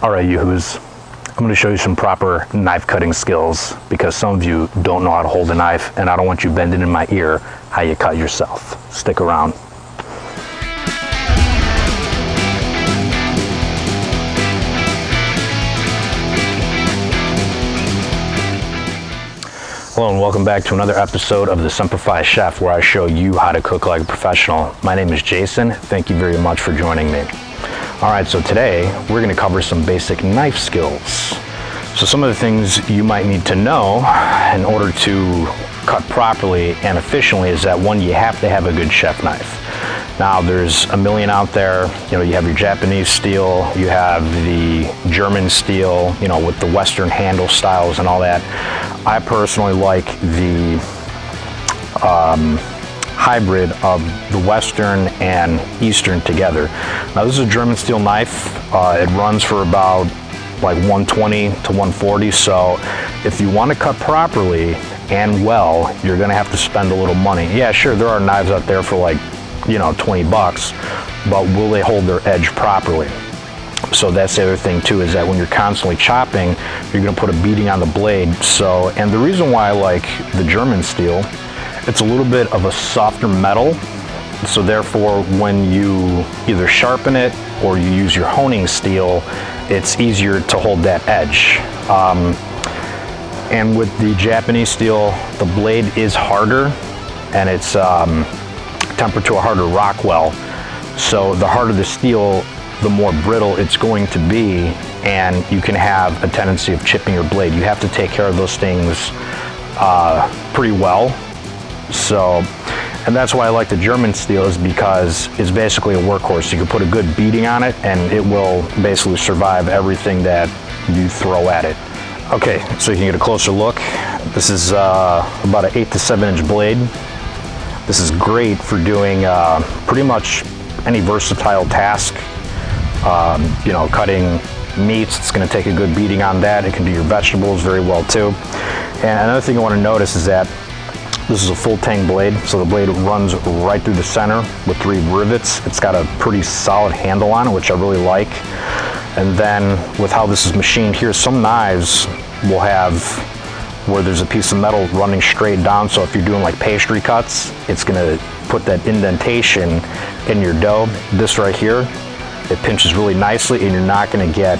All right, yoo-hoos, I'm going to show you some proper knife cutting skills because some of you don't know how to hold a knife and I don't want you bending in my ear how you cut yourself. Stick around. Hello and welcome back to another episode of the Simplified Chef, where I show you how to cook like a professional. My name is Jason. Thank you very much for joining me. All right, so today we're going to cover some basic knife skills. So some of the things you might need to know in order to cut properly and efficiently is that, one, you have to have a good chef knife. Now there's a million out there. You know, you have your Japanese steel, you have the German steel, you know, with the Western handle styles and all that. I personally like the hybrid of the Western and Eastern together. Now this is a German steel knife. It runs for about like 120 to 140. So if you want to cut properly and well, you're going to have to spend a little money. Yeah, sure, there are knives out there for like, you know, 20 bucks, but will they hold their edge properly? So that's the other thing too, is that when you're constantly chopping, you're going to put a beating on the blade. So, and the reason why I like the German steel, it's a little bit of a softer metal. So therefore, when you either sharpen it or you use your honing steel, it's easier to hold that edge. And with the Japanese steel, the blade is harder and it's tempered to a harder Rockwell. So the harder the steel, the more brittle it's going to be, and you can have a tendency of chipping your blade. You have to take care of those things pretty well. So, and that's why I like the German steel, is because it's basically a workhorse. You can put a good beating on it and it will basically survive everything that you throw at it. Okay, so you can get a closer look. This is about an 8 to 7 inch blade. This is great for doing pretty much any versatile task. You know, cutting meats, it's going to take a good beating on that. It can do your vegetables very well too. And another thing I want to notice is that this is a full tang blade, so the blade runs right through the center with 3 rivets. It's got a pretty solid handle on it, which I really like. And then with how this is machined here, some knives will have where there's a piece of metal running straight down. So if you're doing like pastry cuts, it's gonna put that indentation in your dough. This right here, it pinches really nicely and you're not gonna get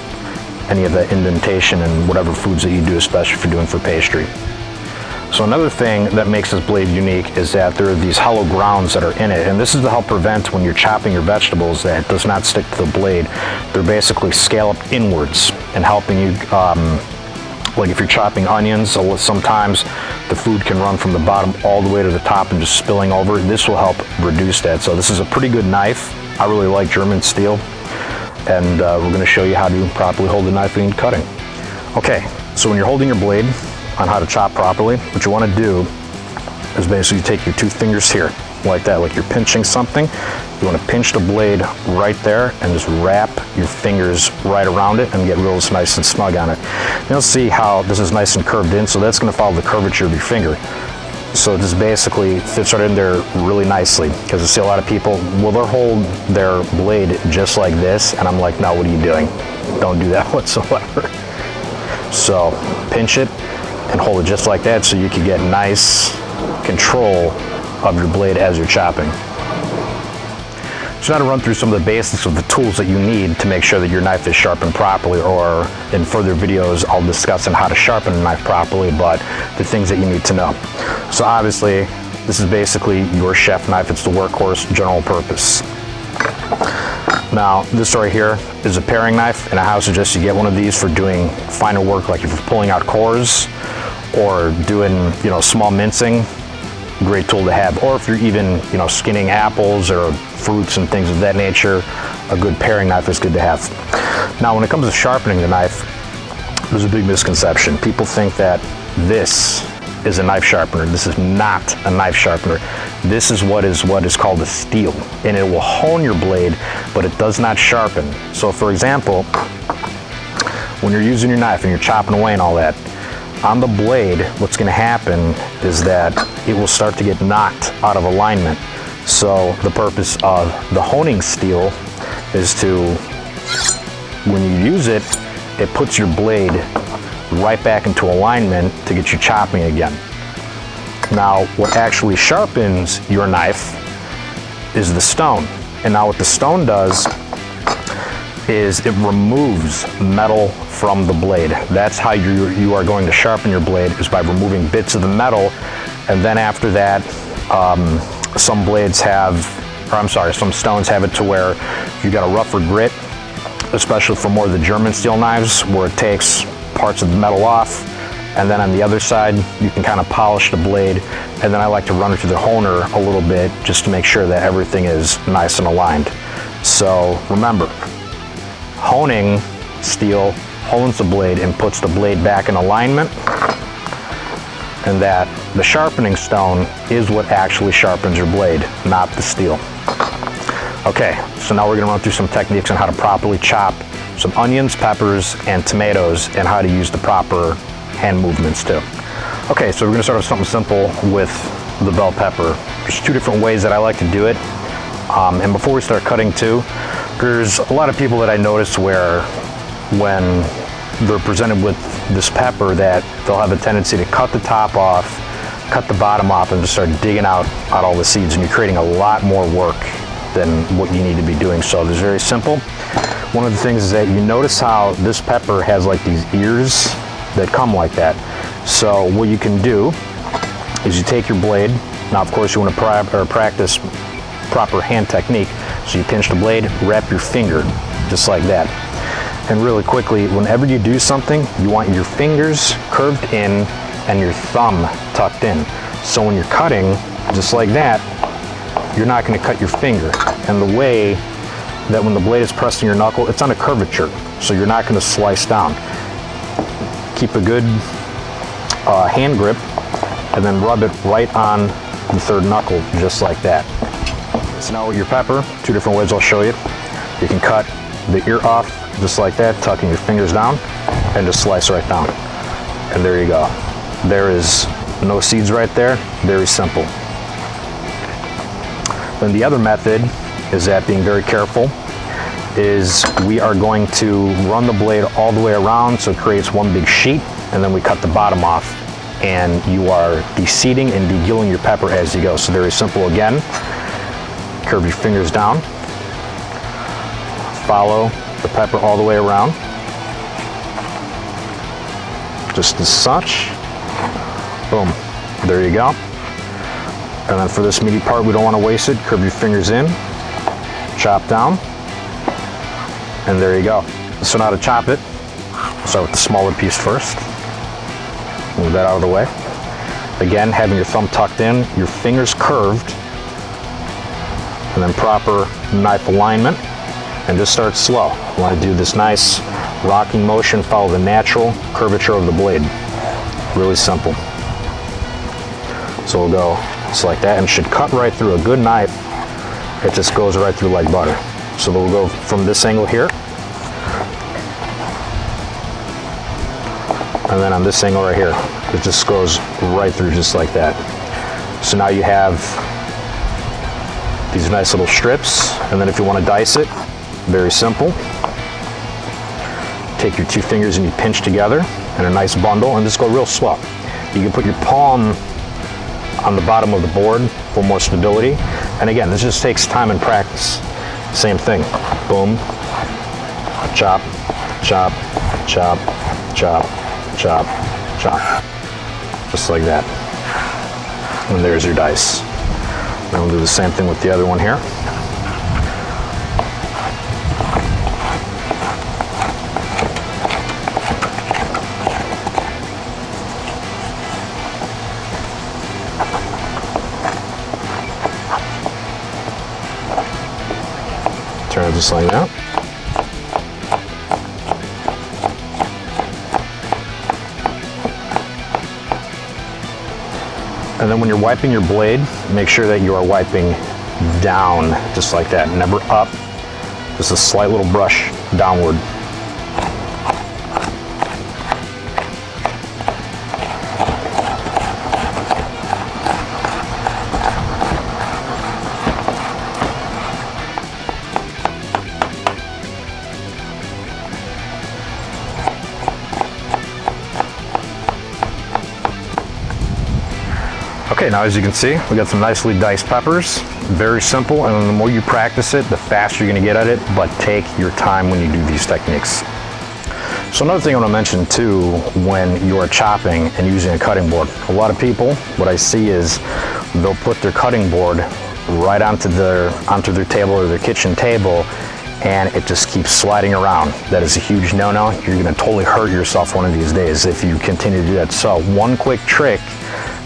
any of that indentation in whatever foods that you do, especially if you're doing for pastry. So another thing that makes this blade unique is that there are these hollow grounds that are in it, and this is to help prevent, when you're chopping your vegetables, that it does not stick to the blade. They're basically scalloped inwards and helping you, like if you're chopping onions, so sometimes the food can run from the bottom all the way to the top and just spilling over. This will help reduce that. So this is a pretty good knife. I really like German steel, and we're going to show you how to properly hold the knife when cutting. Okay, so when you're holding your blade on how to chop properly, what you want to do is basically take your 2 fingers here like that, like you're pinching something. You want to pinch the blade right there and just wrap your fingers right around it and get real nice and snug on it. You'll see how this is nice and curved in, so that's going to follow the curvature of your finger. So this basically fits right in there really nicely, because I see a lot of people, well, they'll hold their blade just like this, and I'm like, no, what are you doing? Don't do that whatsoever. So pinch it and hold it just like that, so you can get nice control of your blade as you're chopping. So now to run through some of the basics of the tools that you need to make sure that your knife is sharpened properly, or in further videos I'll discuss on how to sharpen a knife properly, but the things that you need to know. So obviously this is basically your chef knife. It's the workhorse, general purpose. Now this right here is a paring knife, and I highly suggest you get one of these for doing finer work, like if you're pulling out cores or doing, you know, small mincing. Great tool to have. Or if you're even, you know, skinning apples or fruits and things of that nature, a good paring knife is good to have. Now when it comes to sharpening the knife, there's a big misconception. People think that this is a knife sharpener. This is not a knife sharpener. This is what is called a steel, and it will hone your blade, but it does not sharpen. So for example, when you're using your knife and you're chopping away and all that, on the blade, what's going to happen is that it will start to get knocked out of alignment. So the purpose of the honing steel is to, when you use it, it puts your blade right back into alignment to get you chopping again. Now, what actually sharpens your knife is the stone. And now what the stone does is it removes metal from the blade. That's how you are going to sharpen your blade, is by removing bits of the metal. And then after that, some stones have it to where you got a rougher grit, especially for more of the German steel knives, where it takes parts of the metal off. And then on the other side, you can kind of polish the blade. And then I like to run it through the honer a little bit just to make sure that everything is nice and aligned. So remember, honing steel hones the blade and puts the blade back in alignment, and that the sharpening stone is what actually sharpens your blade, not the steel. Okay, so now we're gonna run through some techniques on how to properly chop some onions, peppers, and tomatoes, and how to use the proper hand movements too. Okay, so we're gonna start with something simple with the bell pepper. There's two different ways that I like to do it. And before we start cutting too, there's a lot of people that I notice where when they're presented with this pepper that they'll have a tendency to cut the top off, cut the bottom off, and just start digging out all the seeds, and you're creating a lot more work than what you need to be doing. So it's very simple. One of the things is that you notice how this pepper has like these ears that come like that. So what you can do is you take your blade. Now, of course, you want to practice proper hand technique. So you pinch the blade, wrap your finger just like that. And really quickly, whenever you do something, you want your fingers curved in and your thumb tucked in. So when you're cutting, just like that, you're not going to cut your finger. And the way that when the blade is pressed in your knuckle, it's on a curvature, so you're not going to slice down. Keep a good hand grip, and then rub it right on the third knuckle, just like that. So now with your pepper, two different ways I'll show you. You can cut the ear off just like that, tucking your fingers down, and just slice right down. And there you go. There is no seeds right there. Very simple. Then the other method is that, being very careful, is we are going to run the blade all the way around so it creates one big sheet, and then we cut the bottom off, and you are de-seeding and de-gilling your pepper as you go. So very simple again. Curve your fingers down, follow the pepper all the way around, just as such. Boom, there you go. And then for this meaty part, we don't want to waste it. Curve your fingers in, chop down, and there you go. So now to chop it, we'll start with the smaller piece first. Move that out of the way. Again, having your thumb tucked in, your fingers curved, and then proper knife alignment, and just start slow. You want to do this nice rocking motion, follow the natural curvature of the blade. Really simple. So we'll go just like that, and it should cut right through. A good knife, it just goes right through like butter. So we'll go from this angle here, and then on this angle right here, it just goes right through just like that. So now you have these nice little strips, and then if you want to dice it, very simple. Take your two fingers and you pinch together in a nice bundle, and just go real slow. You can put your palm on the bottom of the board for more stability. And again, this just takes time and practice. Same thing. Boom, chop, chop, chop, chop, chop, chop. Just like that. And there's your dice. Then we'll do the same thing with the other one here. Turn it just like that. And then when you're wiping your blade, make sure that you are wiping down, just like that, never up. Just a slight little brush downward. Okay, now as you can see, we got some nicely diced peppers. Very simple, and the more you practice it, the faster you're gonna get at it, but take your time when you do these techniques. So another thing I want to mention too, when you are chopping and using a cutting board, a lot of people, what I see is they'll put their cutting board right onto their table or their kitchen table, and it just keeps sliding around. That is a huge no-no. You're gonna totally hurt yourself one of these days if you continue to do that. So one quick trick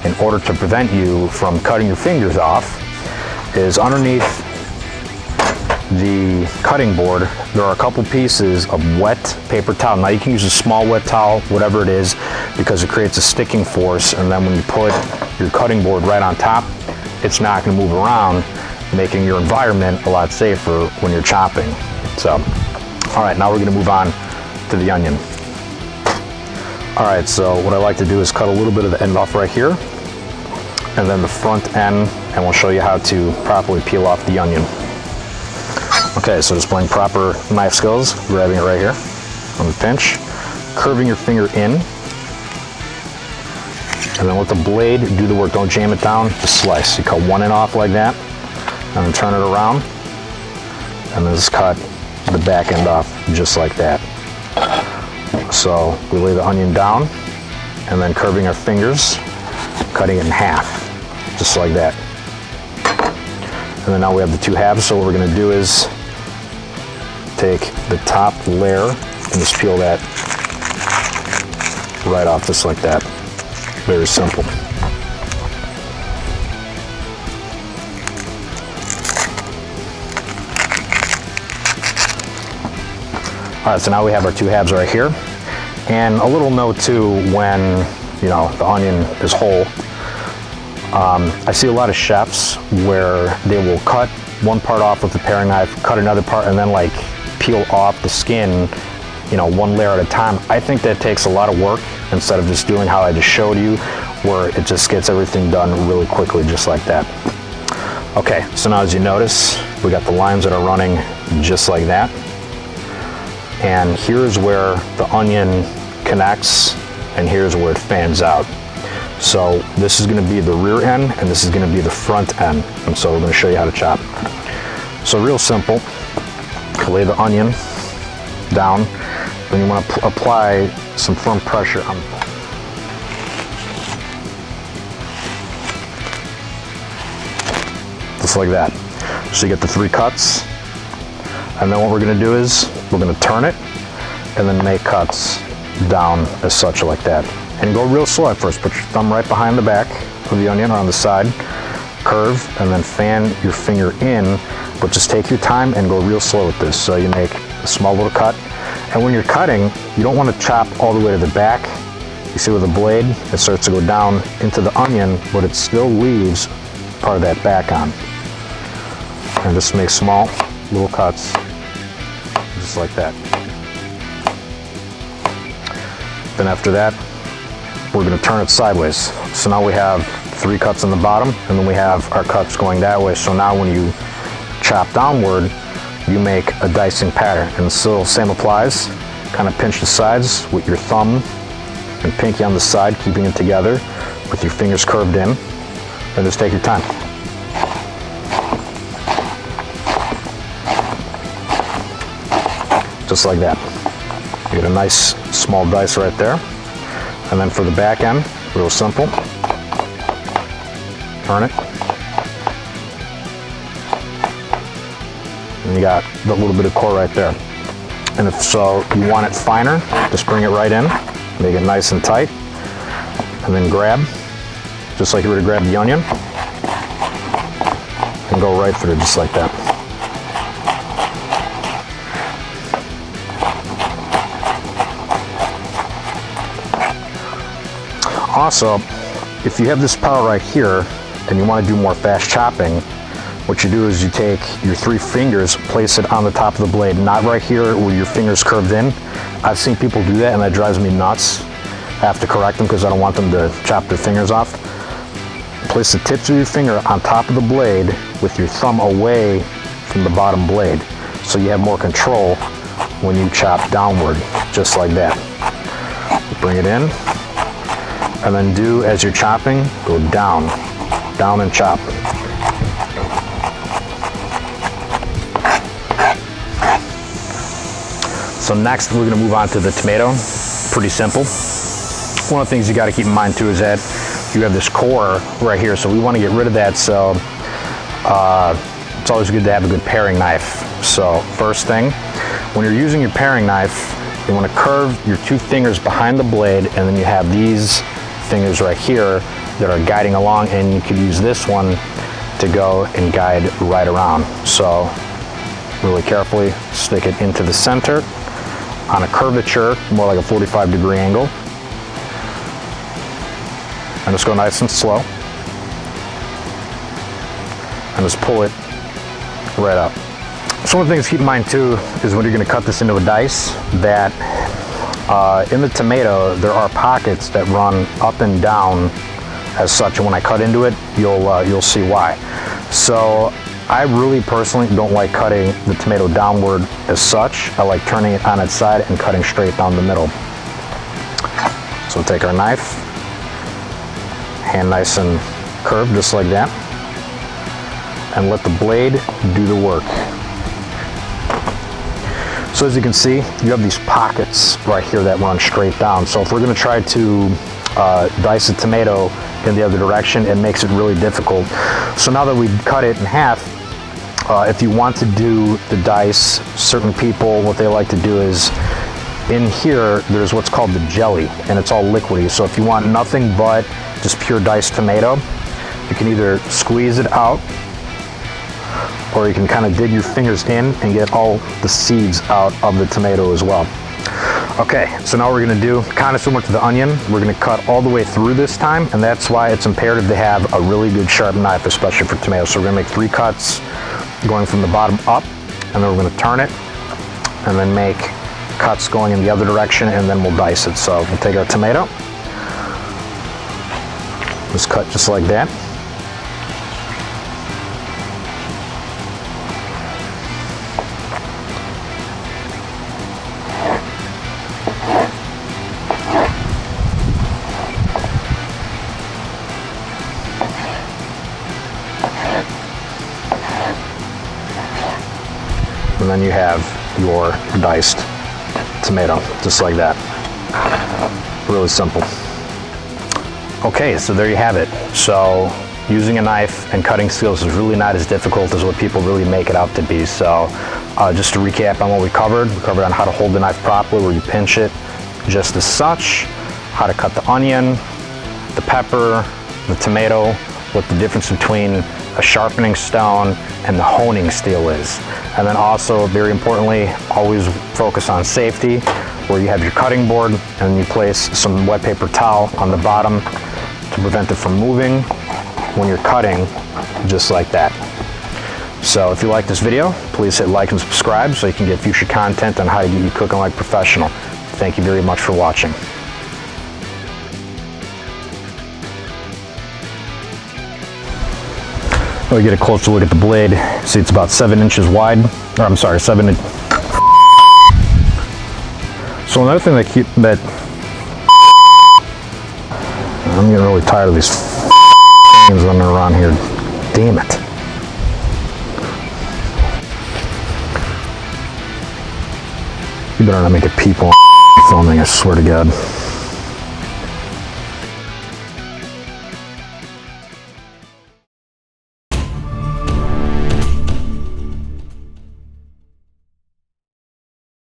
in order to prevent you from cutting your fingers off is underneath the cutting board, there are a couple pieces of wet paper towel. Now you can use a small wet towel, whatever it is, because it creates a sticking force, and then when you put your cutting board right on top, it's not gonna move around, making your environment a lot safer when you're chopping. So, all right, now we're gonna move on to the onion. All right, so what I like to do is cut a little bit of the end off right here, and then the front end, and we'll show you how to properly peel off the onion. Okay, so displaying proper knife skills, grabbing it right here on the pinch, curving your finger in, and then let the blade do the work. Don't jam it down, just slice. You cut one end off like that, and then turn it around, and then just cut the back end off just like that. So we lay the onion down, and then curving our fingers, cutting it in half, just like that. And then now we have the two halves, so what we're gonna do is take the top layer and just peel that right off, just like that. Very simple. All right, so now we have our two halves right here. And a little note too, when the onion is whole, I see a lot of chefs where they will cut one part off with a paring knife, cut another part, and then like peel off the skin, one layer at a time. I think that takes a lot of work instead of just doing how I just showed you, where it just gets everything done really quickly, just like that. Okay, so now as you notice, we got the lines that are running just like that. And here's where the onion connects, and here's where it fans out. So this is gonna be the rear end, and this is gonna be the front end. And so we're gonna show you how to chop. So real simple, lay the onion down, then you wanna apply some firm pressure on just like that. So you get the three cuts, and then what we're gonna do is we're gonna turn it and then make cuts down as such, like that. And go real slow at first. Put your thumb right behind the back of the onion or on the side, curve, and then fan your finger in, but just take your time and go real slow with this. So you make a small little cut. And when you're cutting, you don't want to chop all the way to the back. You see with the blade, it starts to go down into the onion, but it still leaves part of that back on. And just make small little cuts, just like that. Then after that, we're going to turn it sideways. So now we have three cuts on the bottom, and then we have our cuts going that way. So now when you chop downward, you make a dicing pattern. And still same applies. Kind of pinch the sides with your thumb and pinky on the side, keeping it together with your fingers curved in. And just take your time. Just like that. You get a nice small dice right there. And then for the back end, real simple. Turn it. And you got the little bit of core right there. And if so, you want it finer, just bring it right in, make it nice and tight, and then grab, just like you were to grab the onion, and go right through just like that. Also, if you have this power right here and you want to do more fast chopping, what you do is you take your three fingers, place it on the top of the blade, not right here where your finger's curved in. I've seen people do that and that drives me nuts. I have to correct them because I don't want them to chop their fingers off. Place the tips of your finger on top of the blade with your thumb away from the bottom blade, so you have more control when you chop downward, just like that. Bring it in, and then do, as you're chopping, go down down and chop. So next we're gonna move on to the tomato. Pretty simple. One of the things you gotta keep in mind too is that you have this core right here, so we wanna get rid of that, so it's always good to have a good paring knife. So first thing, when you're using your paring knife, you wanna curve your 2 fingers behind the blade, and then you have these fingers right here that are guiding along, and you could use this one to go and guide right around. So really carefully stick it into the center on a curvature, more like a 45-degree angle. And just go nice and slow. And just pull it right up. So one of the things to keep in mind too is when you're going to cut this into a dice, that in the tomato there are pockets that run up and down as such, and when I cut into it, you'll see why. So I really personally don't like cutting the tomato downward as such. I like turning it on its side and cutting straight down the middle. So we'll take our knife, hand nice and curved just like that, and let the blade do the work. So as you can see, you have these pockets right here that run straight down. So if we're going to try to dice a tomato in the other direction, it makes it really difficult. So now that we've cut it in half, if you want to do the dice, certain people, what they like to do is, in here, there's what's called the jelly, and it's all liquidy. So if you want nothing but just pure diced tomato, you can either squeeze it out, or you can kind of dig your fingers in and get all the seeds out of the tomato as well. Okay, so now we're gonna do kind of similar to the onion. We're gonna cut all the way through this time, and that's why it's imperative to have a really good sharp knife, especially for tomatoes. So we're gonna make 3 cuts going from the bottom up, and then we're gonna turn it, and then make cuts going in the other direction, and then we'll dice it. So we'll take our tomato, just cut just like that. And then you have your diced tomato, just like that. Really simple. Okay, so there you have it. So using a knife and cutting skills is really not as difficult as what people really make it out to be. So just to recap on what we covered on how to hold the knife properly, where you pinch it just as such, how to cut the onion, the pepper, the tomato, what the difference between a sharpening stone and the honing steel is. And then also, very importantly, always focus on safety, where you have your cutting board and you place some wet paper towel on the bottom to prevent it from moving when you're cutting, just like that. So if you like this video, please hit like and subscribe so you can get future content on how to get you cooking like a professional. Thank you very much for watching. We get a closer look at the blade. See, it's about 7 inches wide. Or I'm sorry, 7 inches. So another thing that I'm getting really tired of these things running around here. Damn it. You better not make a peep on filming, I swear to God.